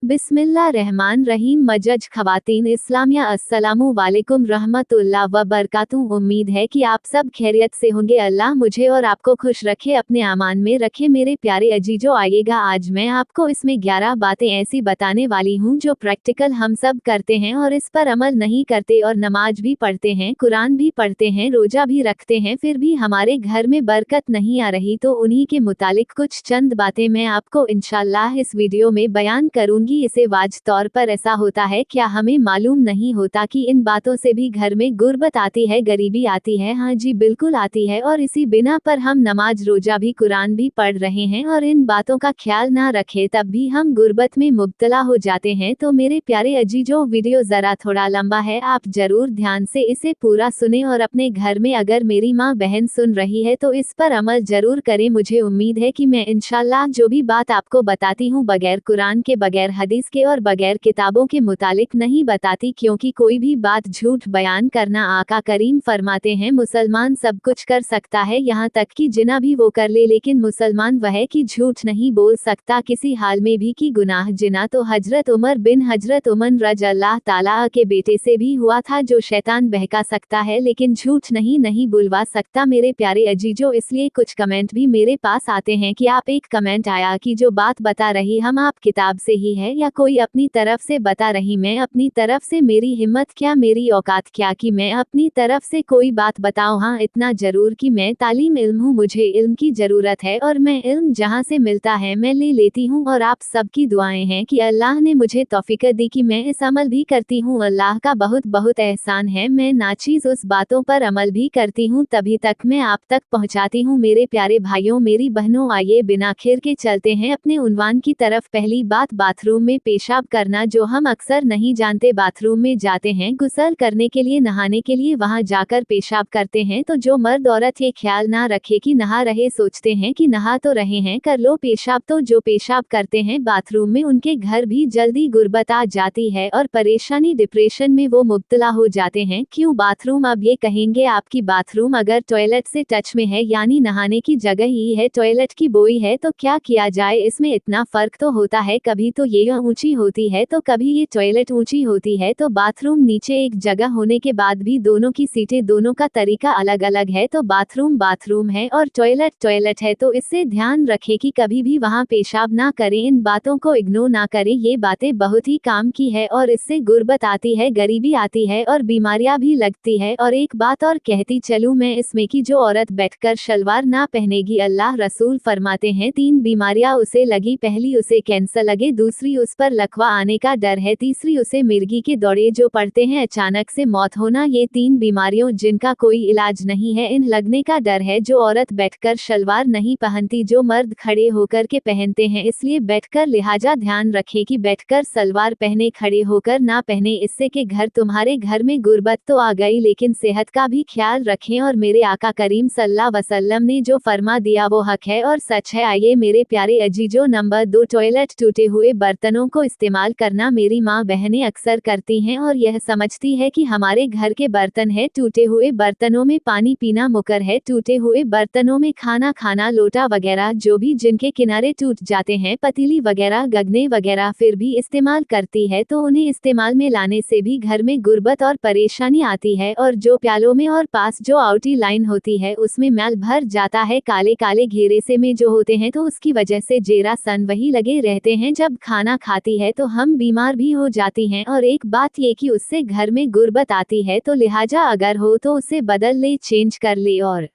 बिस्मिल्लाहिर्रहमानिर्रहीम। मजज खवातीन इस्लामिया, अस्सलामु वालेकुम रहमतुल्लाह व बरकातुहू। उम्मीद है कि आप सब खैरियत से होंगे। अल्लाह मुझे और आपको खुश रखे, अपने आमान में रखे। मेरे प्यारे अजीजों, आइएगा आज मैं आपको इसमें 11 बातें ऐसी बताने वाली हूँ जो प्रैक्टिकल हम सब करते हैं और इस पर अमल नहीं करते, और नमाज भी पढ़ते हैं, कुरान भी पढ़ते हैं, रोजा भी रखते हैं, फिर भी हमारे घर में बरकत नहीं आ रही। तो उन्हीं के मुतालिक कुछ चंद बातें मैं आपको इंशाल्लाह इस वीडियो में बयान करूंगी। इसे वाज तौर पर ऐसा होता है, क्या हमें मालूम नहीं होता कि इन बातों से भी घर में गुर्बत आती है, गरीबी आती है? हाँ जी, बिल्कुल आती है। और इसी बिना पर हम नमाज, रोजा भी, कुरान भी पढ़ रहे हैं और इन बातों का ख्याल ना रखें तब भी हम गुर्बत में मुब्तला हो जाते हैं। तो मेरे प्यारे अजीजों, वीडियो जरा थोड़ा लंबा है, आप जरूर ध्यान से इसे पूरा सुने और अपने घर में अगर मेरी माँ बहन सुन रही है तो इस पर अमल जरूर करें। मुझे उम्मीद है कि मैं इंशाल्लाह जो भी बात आपको बताती हूँ बगैर कुरान के, बगैर हदीस के और बगैर किताबों के मुतालिक नहीं बताती, क्योंकि कोई भी बात झूठ बयान करना, आका करीम फरमाते हैं मुसलमान सब कुछ कर सकता है, यहाँ तक कि जिना भी वो कर ले, लेकिन मुसलमान वह है कि झूठ नहीं बोल सकता किसी हाल में भी कि गुनाह जिना तो हजरत उमर बिन हजरत उमर रज अल्लाह ताला के बेटे से भी हुआ था, जो शैतान बहका सकता है लेकिन झूठ नहीं बुलवा सकता। मेरे प्यारे अजीजों, इसलिए कुछ कमेंट भी मेरे पास आते हैं कि आप, एक कमेंट आया कि जो बात बता रही हम आप किताब से ही है या कोई अपनी तरफ से बता रही। मैं अपनी तरफ से, मेरी हिम्मत क्या, मेरी औकात क्या कि मैं अपनी तरफ से कोई बात बताऊं? हाँ, इतना जरूर कि मैं तालीम इल्म हूँ, मुझे इल्म की जरूरत है और मैं इल्म जहाँ से मिलता है मैं ले लेती हूँ। और आप सबकी दुआएं हैं कि अल्लाह ने मुझे तौफीक दी कि मैं इस अमल भी करती हूँ। अल्लाह का बहुत बहुत एहसान है, मैं नाचीज उस बातों पर अमल भी करती हूँ, तभी तक मैं आप तक पहुँचाती हूँ। मेरे प्यारे भाइयों, मेरी बहनों, आइए बिना खिर के चलते हैं अपने उन्वान की तरफ। पहली बात, बाथरूम में पेशाब करना, जो हम अक्सर नहीं जानते। बाथरूम में जाते हैं गुसल करने के लिए, नहाने के लिए, वहां जाकर पेशाब करते हैं तो जो मर्द औरत ये ख्याल ना रखे कि नहा रहे, सोचते हैं कि नहा तो रहे हैं, कर लो पेशाब। तो जो पेशाब करते हैं बाथरूम में उनके घर भी जल्दी गुर्बत आ जाती है और परेशानी, डिप्रेशन में वो मुब्तला हो जाते हैं। क्यों बाथरूम? अब ये कहेंगे आपकी बाथरूम अगर टॉयलेट से टच में है, यानी नहाने की जगह ही है, टॉयलेट की बोई है, तो क्या किया जाए? इसमें इतना फर्क तो होता है, कभी तो ये ऊंची होती है तो कभी ये टॉयलेट ऊंची होती है। तो बाथरूम नीचे एक जगह होने के बाद भी दोनों की सीटें, दोनों का तरीका अलग अलग है। तो बाथरूम बाथरूम है और टॉयलेट टॉयलेट है, तो इससे ध्यान रखें कि कभी भी वहां पेशाब ना करें, इन बातों को इग्नोर ना करें। ये बातें बहुत ही काम की है और इससे गुर्बत आती है, गरीबी आती है और बीमारियां भी लगती है। और एक बात और कहती चलूं मैं इसमें कि जो औरत बैठकर शलवार ना पहनेगी, अल्लाह रसूल फरमाते हैं 3 बीमारियां उसे लगी। पहली, उसे कैंसर लगे, दूसरी, उस पर लकवा आने का डर है, तीसरी, उसे मिर्गी के दौरे जो पड़ते हैं, अचानक से मौत होना। ये 3 बीमारियों जिनका कोई इलाज नहीं है, इन लगने का डर है। जो औरत बैठकर शलवार नहीं पहनती, जो मर्द खड़े होकर के पहनते हैं, इसलिए बैठकर, लिहाजा ध्यान रखें कि बैठकर सलवार पहने, खड़े होकर ना पहने। इससे के घर, तुम्हारे घर में गुर्बत तो आ गई लेकिन सेहत का भी ख्याल रखें। और मेरे आका करीम सल्लल्लाहु अलैहि वसल्लम ने जो फरमा दिया वो हक है और सच है। आइए मेरे प्यारे अजीजों, नंबर 2, टॉयलेट, टूटे हुए बर्तनों को इस्तेमाल करना। मेरी माँ बहनें अक्सर करती हैं और यह समझती है कि हमारे घर के बर्तन है, टूटे हुए बर्तनों में पानी पीना मुकर है, टूटे हुए बर्तनों में खाना खाना, लोटा वगैरह जो भी जिनके किनारे टूट जाते हैं, पतीली वगैरह, गगने वगैरह, फिर भी इस्तेमाल करती है। तो उन्हें इस्तेमाल में लाने से भी घर में गुर्बत और परेशानी आती है। और जो प्यालों में और पास जो आउटी लाइन होती है उसमें मैल भर जाता है, काले काले घेरे से में जो होते हैं, तो उसकी वजह से जेरासन वही लगे रहते हैं। जब खाना खाती है तो हम बीमार भी हो जाती हैं। और एक बात ये कि उससे घर में गुर्बत आती है, तो लिहाजा अगर हो तो उसे बदल ले, चेंज कर ले और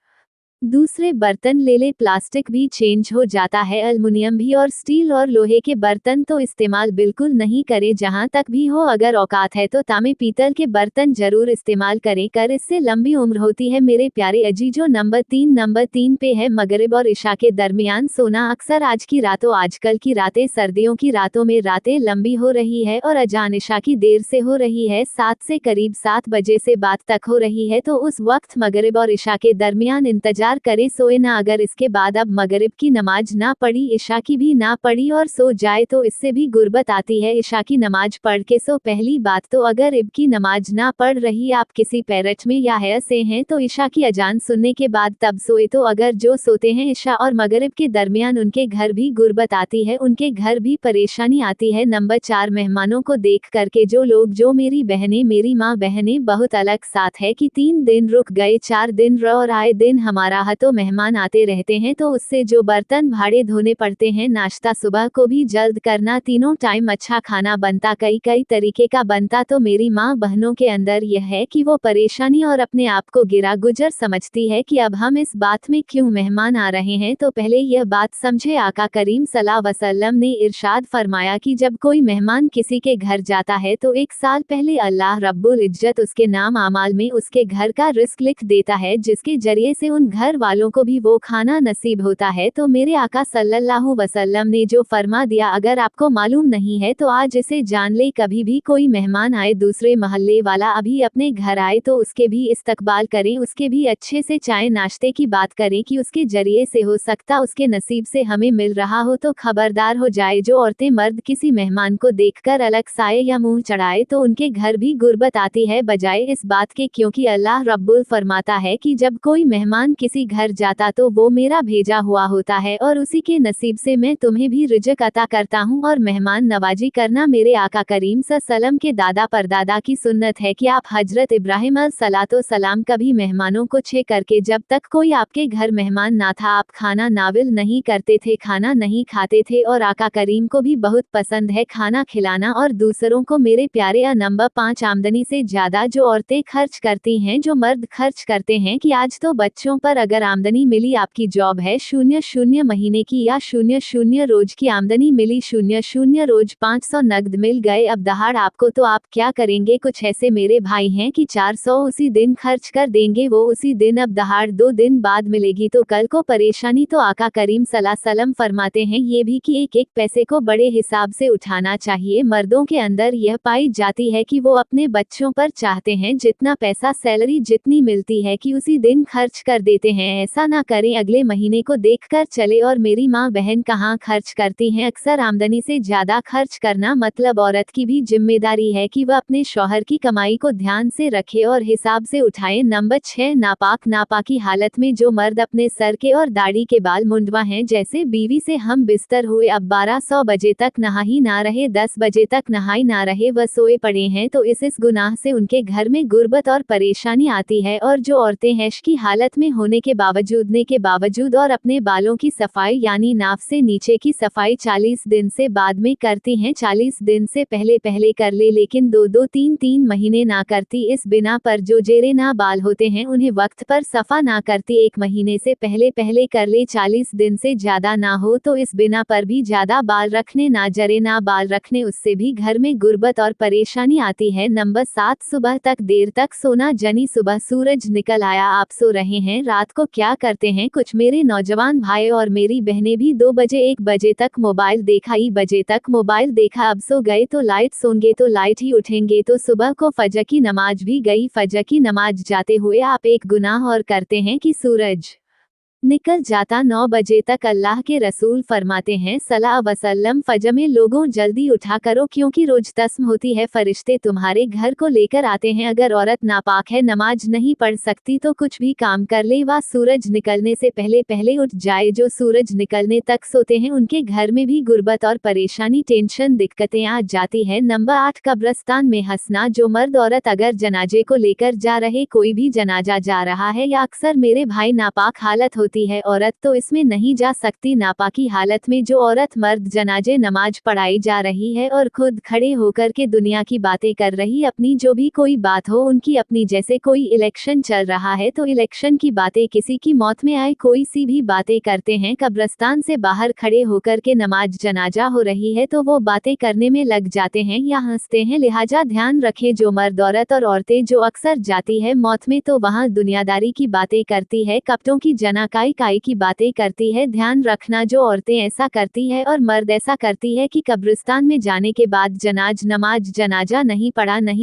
दूसरे बर्तन ले ले। प्लास्टिक भी चेंज हो जाता है, एल्युमिनियम भी, और स्टील और लोहे के बर्तन तो इस्तेमाल बिल्कुल नहीं करें। जहां तक भी हो, अगर औकात है तो तांबे पीतल के बर्तन जरूर इस्तेमाल करें, कर इससे लंबी उम्र होती है। मेरे प्यारे अजीजों, नंबर 3 पे है मगरिब और इशा के दरमियान सोना। अक्सर आज की रातों, आजकल की रातें, सर्दियों की रातों में रातें लंबी हो रही है और अजान इशा की देर से हो रही है, 7 से करीब 7 बजे से बाद तक हो रही है। तो उस वक्त मगरिब और इशा के दरमियान इंतजार इंतजार करे सोए ना, अगर इसके बाद अब मगरिब की नमाज ना पढ़ी, इशा की भी ना पढ़ी और सो जाए तो इससे भी गुर्बत आती है। इशा की नमाज पढ़ के सो। पहली बात तो अगर इब की नमाज ना पढ़ रही आप किसी पैरट में या हया से हैं तो इशा की अजान सुनने के बाद तब सोए, तो अगर जो सोते हैं इशा और मगरिब के दरमियान उनके घर भी गुर्बत आती है, उनके घर भी परेशानी आती है। नंबर 4, मेहमानों को देख करके जो लोग, जो मेरी बहनें, मेरी माँ बहनें बहुत अलग साथ है कि 3 दिन रुक गए 4 दिन र और आए दिन हमारा तो मेहमान आते रहते हैं, तो उससे जो बर्तन भाड़े धोने पड़ते हैं, नाश्ता सुबह को भी जल्द करना, तीनों टाइम अच्छा खाना बनता, कई कई तरीके का बनता। तो मेरी माँ बहनों के अंदर यह है कि वो परेशानी और अपने आप को गिरा गुजर समझती है कि अब हम इस बात में क्यों मेहमान आ रहे हैं। तो पहले यह बात समझे। आका करीम सल्लल्लाहु अलैहि वसल्लम ने इरशाद फरमाया कि जब कोई मेहमान किसी के घर जाता है तो 1 साल पहले अल्लाह रब्बुल इज्जत उसके नाम आमाल में उसके घर का रिस्क लिख देता है, जिसके जरिए से उन घर वालों को भी वो खाना नसीब होता है। तो मेरे आका सल्लल्लाहु अलैहि वसल्लम ने जो फरमा दिया, अगर आपको मालूम नहीं है तो आज इसे जान ले। कभी भी कोई मेहमान आए, दूसरे मोहल्ले वाला अभी अपने घर आए तो उसके भी इस्तकबाल करें, उसके भी अच्छे से चाय नाश्ते की बात करें कि उसके जरिए से हो सकता उसके नसीब से हमें मिल रहा हो। तो खबरदार हो जाए जो औरतें मर्द किसी मेहमान को देखकर अलग साए या मुंह चढ़ाए तो उनके घर भी गुर्बत आती है, बजाय इस बात के, क्योंकि अल्लाह रब्बुल फरमाता है कि जब कोई मेहमान किसी घर जाता तो वो मेरा भेजा हुआ होता है और उसी के नसीब से मैं तुम्हें भी रिज़्क अता करता हूँ। और मेहमान नवाजी करना मेरे आका करीम सल्लम के दादा परदादा की सुन्नत है कि आप हजरत इब्राहिम अलैहिस्सलाम कभी मेहमानों को छे करके, जब तक कोई आपके घर मेहमान ना था, आप खाना नाविल नहीं करते थे, खाना नहीं खाते थे। और आका करीम को भी बहुत पसंद है खाना खिलाना और दूसरों को। मेरे प्यारे। नंबर 5, आमदनी से ज्यादा जो औरतें खर्च करती हैं, जो मर्द खर्च करते हैं कि आज तो बच्चों पर अगर आमदनी मिली, आपकी जॉब है 0-0 महीने की या 0-0 रोज की आमदनी मिली, 0-0 रोज 500 नकद मिल गए अब दहाड़ आपको, तो आप क्या करेंगे? कुछ ऐसे मेरे भाई हैं कि 400 उसी दिन खर्च कर देंगे, वो उसी दिन अब दहाड़ 2 दिन बाद मिलेगी तो कल को परेशानी। तो आका करीम सल्लल्लाहु अलैहि वसल्लम फरमाते हैं ये भी कि एक एक पैसे को बड़े हिसाब से उठाना चाहिए। मर्दों के अंदर यह पाई जाती है कि वो अपने बच्चों पर चाहते हैं जितना पैसा सैलरी जितनी मिलती है कि उसी दिन खर्च कर देते हैं। ऐसा ना करें, अगले महीने को देखकर चले। और मेरी माँ बहन कहाँ खर्च करती हैं? अक्सर आमदनी से ज्यादा खर्च करना। मतलब औरत की भी जिम्मेदारी है कि वह अपने शौहर की कमाई को ध्यान से रखे और हिसाब से उठाए। नंबर 6, नापाकी हालत में जो मर्द अपने सर के और दाढ़ी के बाल मुंडवा हैं, जैसे बीवी से हम बिस्तर हुए, अब 1200 बजे तक नहा ही ना रहे, 10 बजे तक नहाई ना रहे, वह सोए पड़े हैं, तो इस गुनाह से उनके घर में गुर्बत और परेशानी आती है। और जो औरतें हैश की हालत में होने के बावजूद और अपने बालों की सफाई यानी नाफ से नीचे की सफाई 40 दिन से बाद में करती हैं, 40 दिन से पहले पहले कर ले लेकिन 2-2 3-3 महीने ना करती, इस बिना पर जो जेरे ना बाल होते हैं उन्हें वक्त पर सफा ना करती, 1 महीने से पहले पहले कर ले, 40 दिन से ज्यादा ना हो तो इस बिना पर भी ज्यादा बाल रखने, ना जरे ना बाल रखने, उससे भी घर में गुर्बत और परेशानी आती है। नंबर 7, सुबह तक देर तक सोना। जनी सुबह सूरज निकल आया, आप सो रहे हैं, रात को क्या करते हैं? कुछ मेरे नौजवान भाई और मेरी बहनें भी 2 बजे 1 बजे तक मोबाइल देखा, ई बजे तक मोबाइल देखा, अब सो गए तो लाइट, सोंगे तो लाइट ही उठेंगे, तो सुबह को फजर की नमाज भी गई। फजर की नमाज जाते हुए आप एक गुनाह और करते हैं कि सूरज निकल जाता 9 बजे तक। अल्लाह के रसूल फरमाते हैं सल्लल्लाहु अलैहि वसल्लम, फजर में लोगों जल्दी उठा करो क्योंकि रोज तस्म होती है, फरिश्ते तुम्हारे घर को लेकर आते हैं। अगर औरत नापाक है, नमाज नहीं पढ़ सकती तो कुछ भी काम कर ले, वह सूरज निकलने से पहले पहले उठ जाए। जो सूरज निकलने तक सोते हैं उनके घर में भी गुर्बत और परेशानी, टेंशन, दिक्कतें आ जाती है। नंबर 8, कब्रिस्तान में हंसना। जो मर्द औरत अगर जनाजे को लेकर जा रहे, कोई भी जनाजा जा रहा है या अक्सर मेरे भाई नापाक हालत होती है, औरत तो इसमें नहीं जा सकती। नापाकी हालत में जो औरत मर्द जनाजे नमाज पढ़ाई जा रही है और खुद खड़े होकर के दुनिया की बातें कर रही, अपनी जो भी कोई बात हो उनकी अपनी, जैसे कोई इलेक्शन चल रहा है तो इलेक्शन की बातें, किसी की मौत में आए, कोई सी भी बातें करते हैं, कब्रिस्तान से बाहर खड़े होकर के नमाज जनाजा हो रही है तो वो बातें करने में लग जाते हैं या हंसते हैं। लिहाजा ध्यान रखें, जो मर्द औरत और औरतें जो अक्सर जाती है मौत में तो वहाँ दुनियादारी की बातें करती है, कपटों की जना काई काई की बातें करती है। ध्यान रखना, जो औरतें ऐसा करती है और मर्द ऐसा करती है कि कब्रिस्तान में जाने के बाद नमाज जनाजा नहीं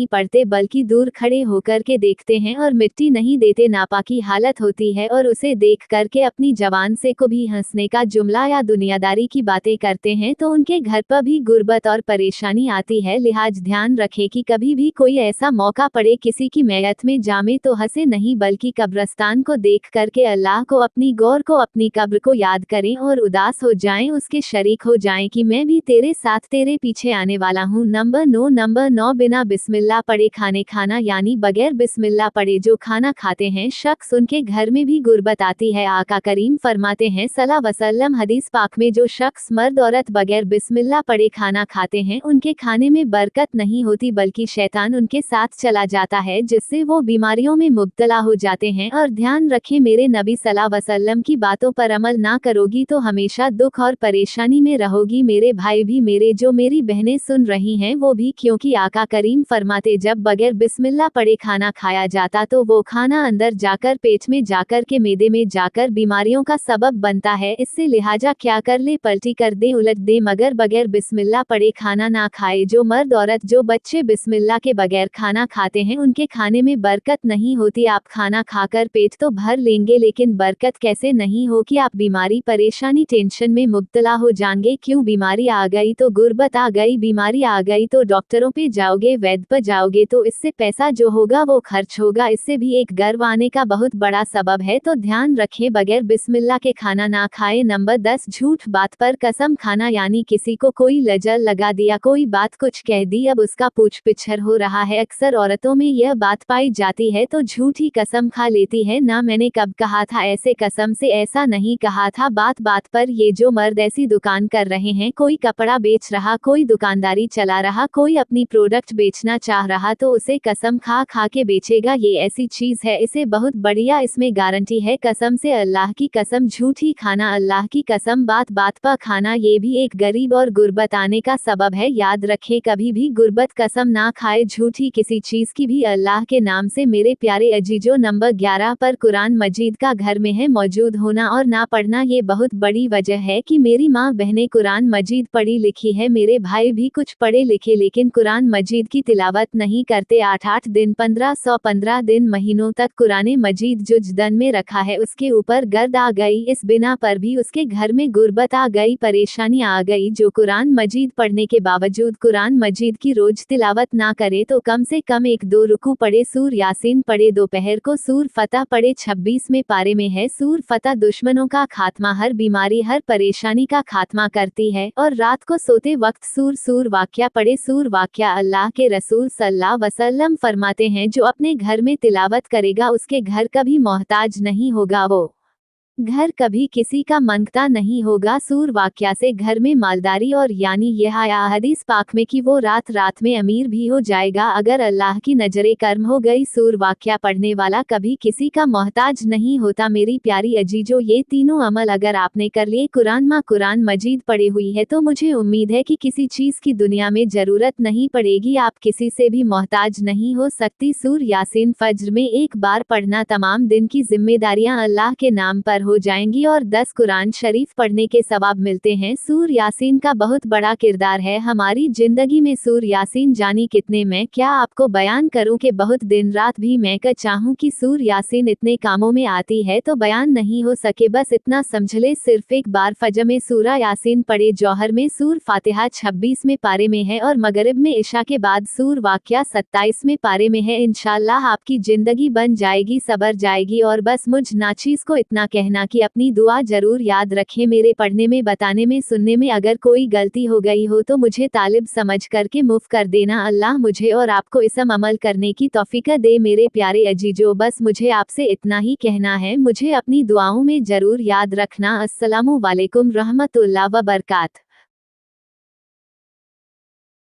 पढ़ते बल्कि दूर खड़े होकर के देखते हैं और मिट्टी नहीं देते। नापाकी हालत होती है और उसे देख करके अपनी जवान से को भी हंसने का जुमला या दुनियादारी की बातें करते हैं तो उनके घर पर भी गुर्बत और परेशानी आती है। लिहाज ध्यान रखें कि कभी भी कोई ऐसा मौका पड़े किसी की मैयत में जामे तो हंसे नहीं बल्कि कब्रिस्तान को देख करके अल्लाह को, अपनी गौर को, अपनी कब्र को याद करें और उदास हो जाएं, उसके शरीक हो जाएं कि मैं भी तेरे साथ तेरे पीछे आने वाला हूँ। नंबर 9 बिना बिस्मिल्लाह पढ़े खाने खाना, यानी बगैर बिस्मिल्लाह पढ़े जो खाना खाते हैं शख्स, उनके घर में भी गुर्बत आती है। आका करीम फरमाते हैं सल्लल्लाहु अलैहि वसल्लम हदीस पाक में, जो शख्स मर्द औरत बगैर बिस्मिल्लाह पढ़े खाना खाते हैं उनके खाने में बरकत नहीं होती बल्कि शैतान उनके साथ चला जाता है, जिससे वो बीमारियों में मुब्तला हो जाते हैं। और ध्यान रखें, मेरे नबी सल्लल्लाहु अलैहि वसल्लम की बातों पर अमल ना करोगी तो हमेशा दुख और परेशानी में रहोगी। मेरे भाई भी, मेरे जो मेरी बहनें सुन रही हैं वो भी, क्योंकि आका करीम फरमाते जब बगैर बिस्मिल्लाह पढ़े खाना खाया जाता तो वो खाना अंदर जाकर, पेट में जाकर के मैदे में जाकर बीमारियों का सबब बनता है। इससे लिहाजा क्या कर ले, पलटी कर दे, उलट दे, मगर बगैर बिस्मिल्लाह पढ़े खाना ना खाए। जो मर्द औरत, जो बच्चे बिस्मिल्लाह के बगैर खाना खाते हैं उनके खाने में बरकत नहीं होती। आप खाना खाकर पेट तो भर लेंगे लेकिन बरकत कैसे नहीं हो कि आप बीमारी, परेशानी, टेंशन में मुब्तला हो जाएंगे। क्यों? बीमारी आ गई तो गुर्बत आ गई, बीमारी आ गई तो डॉक्टरों पे जाओगे, वैद्य पर जाओगे तो इससे पैसा जो होगा वो खर्च होगा, इससे भी एक गर्व आने का बहुत बड़ा सबब है। तो ध्यान रखें, बगैर बिस्मिल्लाह के खाना ना खाए। नंबर 10 झूठ बात पर कसम खाना, यानी किसी को कोई लजल लगा दिया, कोई बात कुछ कह दी, अब उसका पूछ पिछर हो रहा है। अक्सर औरतों में यह बात पाई जाती है तो झूठी कसम खा लेती है, ना मैंने कब कहा था, ऐसे कसम से ऐसा नहीं कहा था। बात बात पर ये जो मर्द ऐसी दुकान कर रहे हैं, कोई कपड़ा बेच रहा, कोई दुकानदारी चला रहा, कोई अपनी प्रोडक्ट बेचना चाह रहा तो उसे कसम खा खा के बेचेगा। ये ऐसी चीज है, इसे बहुत बढ़िया, इसमें गारंटी है। कसम से अल्लाह की कसम, झूठी खाना, अल्लाह की कसम बात बात पर खाना, ये भी एक गरीब और गुर्बत आने का सबब है। याद रखें, कभी भी गुर्बत कसम ना खाए झूठी किसी चीज की भी, अल्लाह के नाम से। मेरे प्यारे अजीजों, नंबर 11 पर कुरान मजीद का घर में है मौजूद होना और ना पढ़ना, ये बहुत बड़ी वजह है कि मेरी माँ बहनें कुरान मजीद पढ़ी लिखी है, मेरे भाई भी कुछ पढ़े लिखे, लेकिन कुरान मजीद की तिलावत नहीं करते। 8-8 दिन, 15 दिन, महीनों तक कुरान मजीद जुजदन में रखा है, उसके ऊपर गर्द आ गई, इस बिना पर भी उसके घर में गुर्बत आ गई, परेशानी आ गई। जो कुरान मजीद पढ़ने के बावजूद कुरान मजीद की रोज तिलावत ना करे तो कम से कम 1-2 रुकू पढ़े, सूर यासीन पढ़े, दोपहर को सूर फतह पढ़े। 26वें पारे में है सूर फतह, दुश्मनों का खात्मा, हर बीमारी, हर परेशानी का खात्मा करती है। और रात को सोते वक्त सूर वाक्या पढ़े, सूर वाक्या। अल्लाह के रसूल सल्लल्लाहु अलैहि वसल्लम फरमाते हैं, जो अपने घर में तिलावत करेगा उसके घर कभी मोहताज नहीं होगा, वो घर कभी किसी का मांगता नहीं होगा। सूर वाक्या से घर में मालदारी, और यानी यह आया हदीस पाक में कि वो रात रात में अमीर भी हो जाएगा अगर अल्लाह की नजरे कर्म हो गई। सूर वाक्या पढ़ने वाला कभी किसी का मोहताज नहीं होता। मेरी प्यारी अजीजों, ये तीनों अमल अगर आपने कर लिए, कुरान मजीद पढ़ी हुई है, तो मुझे उम्मीद है कि किसी चीज की दुनिया में जरूरत नहीं पड़ेगी, आप किसी से भी मोहताज नहीं हो सकती। सूर यासीन फज्र में एक बार पढ़ना, तमाम दिन की जिम्मेदारियां अल्लाह के नाम पर हो जाएंगी और 10 कुरान शरीफ पढ़ने के सवाब मिलते हैं। सूर यासीन का बहुत बड़ा किरदार है हमारी जिंदगी में। सूर यासीन जानी कितने, मैं क्या आपको बयान करूं कि बहुत दिन रात भी मैं चाहूं कि सूर यासीन इतने कामों में आती है तो बयान नहीं हो सके। बस इतना समझ ले, सिर्फ एक बार फजर में सूरा यासीन पढ़े, जौहर में सूर फातिहा 26वें पारे में है और मगरिब में इशा के बाद सूर वाक्या 27वें पारे में है। इंशाअल्लाह आपकी जिंदगी बन जाएगी, सबर जाएगी। और बस मुझ नाचीज को इतना कहना कि अपनी दुआ जरूर याद रखें। मेरे पढ़ने में, बताने में, सुनने में अगर कोई गलती हो गई हो तो मुझे तालिब समझ करके मुफ कर देना। अल्लाह मुझे और आपको इसम अमल करने की तौफीक दे। मेरे प्यारे अजीजों, बस मुझे आपसे इतना ही कहना है, मुझे अपनी दुआओं में जरूर याद रखना। अस्सलामु वालेकुम रहमतुल्लाह व बरकात।